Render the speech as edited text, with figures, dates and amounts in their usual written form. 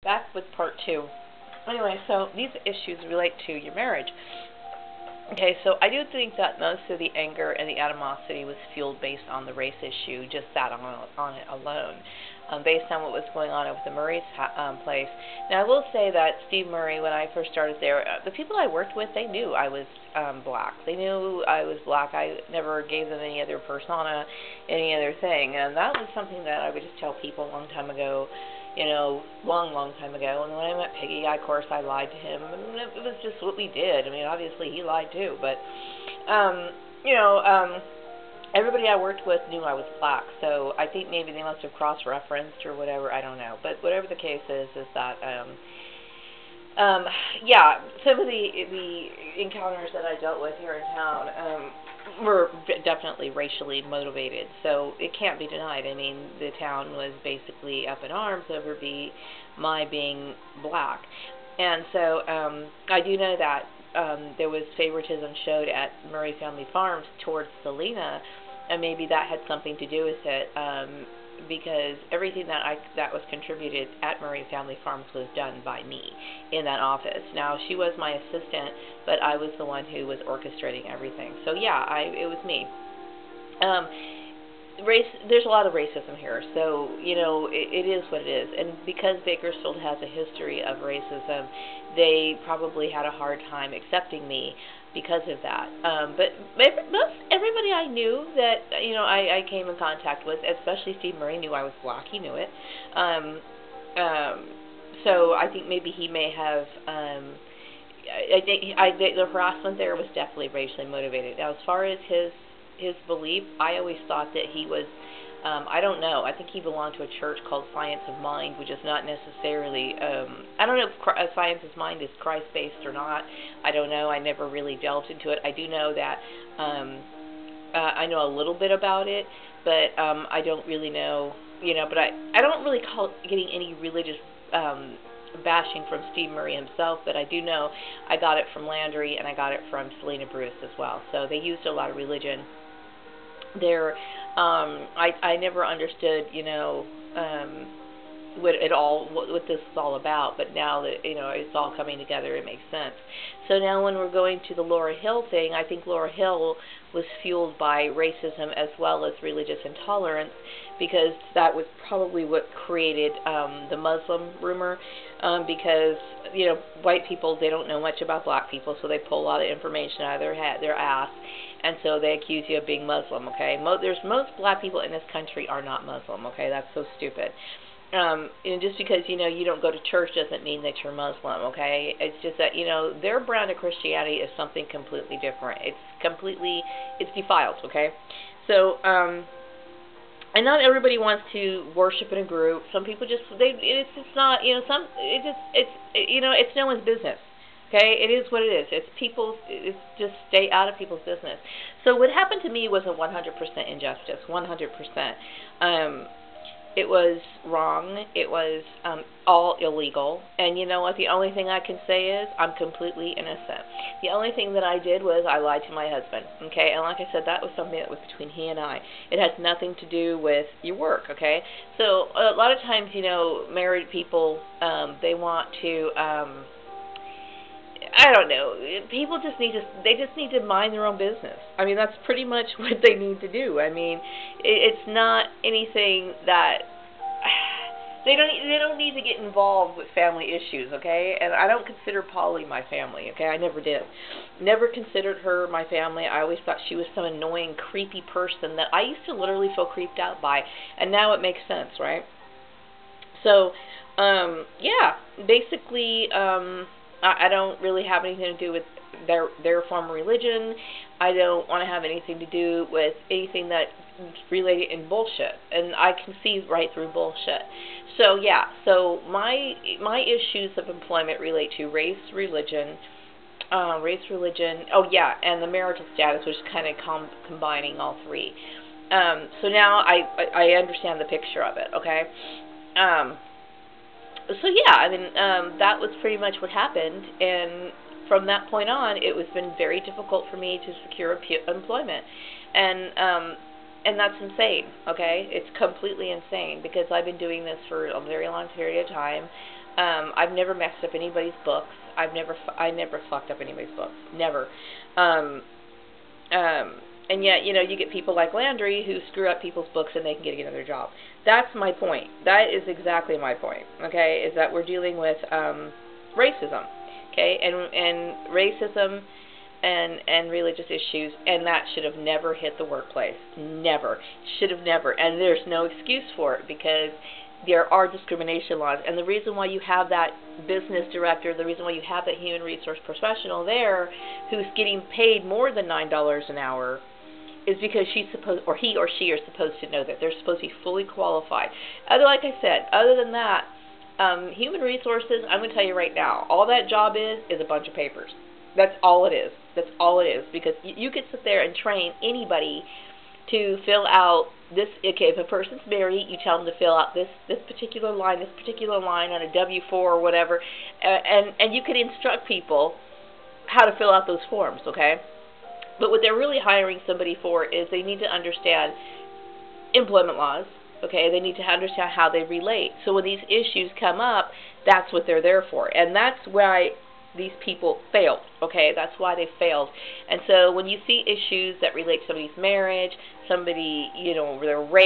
Back with part two. Anyway, so these issues relate to your marriage. Okay, so I do think that most of the anger and the animosity was fueled based on the race issue, just that on it alone, based on what was going on with the Murray's place. Now, I will say that Steve Murray, when I first started there, the people I worked with, they knew I was black. They knew I was black. I never gave them any other persona, any other thing, and that was something that I would just tell people a long time ago. Long time ago. And when I met Piggy, of course, I lied to him. And it was just what we did. I mean, obviously, he lied too. But, everybody I worked with knew I was black. So I think maybe they must have cross-referenced or whatever. I don't know. But whatever the case is that, some of the encounters that I dealt with here in town, were definitely racially motivated, so it can't be denied. I mean, the town was basically up in arms over my being black, and so I do know that there was favoritism showed at Murray Family Farms towards Selena, and maybe that had something to do with it, because everything that was contributed at Murray Family Farms was done by me in that office. Now, she was my assistant, but I was the one who was orchestrating everything. So yeah, it was me. There's a lot of racism here, so it is what it is. And because Bakersfield has a history of racism, they probably had a hard time accepting me because of that. But everybody I knew that I came in contact with, especially Steve Murray, knew I was black. He knew it. So I think maybe he may have. The harassment there was definitely racially motivated. Now, as far as his belief, I always thought that he was. I don't know. I think he belonged to a church called Science of Mind, which is not necessarily, I don't know if Science of Mind is Christ-based or not. I don't know. I never really delved into it. I do know that I know a little bit about it, but I don't really know, but I don't really call it getting any religious bashing from Steve Murray himself, but I do know I got it from Landry and I got it from Selena Bruce as well. So they used a lot of religion there. I never understood, what this is all about, but now that, it's all coming together, it makes sense. So now when we're going to the Laura Hill thing, I think Laura Hill was fueled by racism as well as religious intolerance, because that was probably what created the Muslim rumor, because, white people, they don't know much about black people, so they pull a lot of information out of their ass, and so they accuse you of being Muslim, okay? Most black people in this country are not Muslim, okay? That's so stupid. And just because, you don't go to church doesn't mean that you're Muslim, okay? It's just that, their brand of Christianity is something completely different. It's defiled, okay? So, and not everybody wants to worship in a group. Some people it's not, it's no one's business. Okay, it is what it is. It's just stay out of people's business. So what happened to me was a 100% injustice, 100%. It was wrong. It was all illegal. And you know what? The only thing I can say is I'm completely innocent. The only thing that I did was I lied to my husband. Okay? And like I said, that was something that was between he and I. It has nothing to do with your work. Okay? So a lot of times, married people, they want to... I don't know. People just need to mind their own business. I mean, that's pretty much what they need to do. I mean, it's not anything that they don't need to get involved with family issues, okay? And I don't consider Polly my family, okay? I never did. Never considered her my family. I always thought she was some annoying, creepy person that I used to literally feel creeped out by, and now it makes sense, right? So, basically, I don't really have anything to do with their form of religion. I don't want to have anything to do with anything that's related in bullshit. And I can see right through bullshit. So, yeah. So, my issues of employment relate to race, religion, and the marital status, which is kind of combining all three. So now I understand the picture of it, okay? So yeah, I mean, that was pretty much what happened, and from that point on, it was been very difficult for me to secure employment, and that's insane, okay? It's completely insane, because I've been doing this for a very long period of time. I've never messed up anybody's books. I never fucked up anybody's books. Never. Um, and yet, you know, you get people like Landry who screw up people's books and they can get another job. That's my point. That is exactly my point. Okay, is that we're dealing with racism. Okay, and racism and religious issues, and that should have never hit the workplace. Never. Should have never. And there's no excuse for it, because there are discrimination laws. And the reason why you have that business director, the reason why you have that human resource professional there who's getting paid more than $9 an hour is because she's supposed, or he or she are supposed to know that. They're supposed to be fully qualified. Like I said, other than that, human resources, I'm going to tell you right now, all that job is a bunch of papers. That's all it is. That's all it is. Because you could sit there and train anybody to fill out this. Okay, if a person's married, you tell them to fill out this particular line on a W-4 or whatever, and you could instruct people how to fill out those forms, okay? But what they're really hiring somebody for is they need to understand employment laws, okay? They need to understand how they relate. So when these issues come up, that's what they're there for. And that's why these people failed, okay? That's why they failed. And so when you see issues that relate to somebody's marriage, somebody, you know, their race,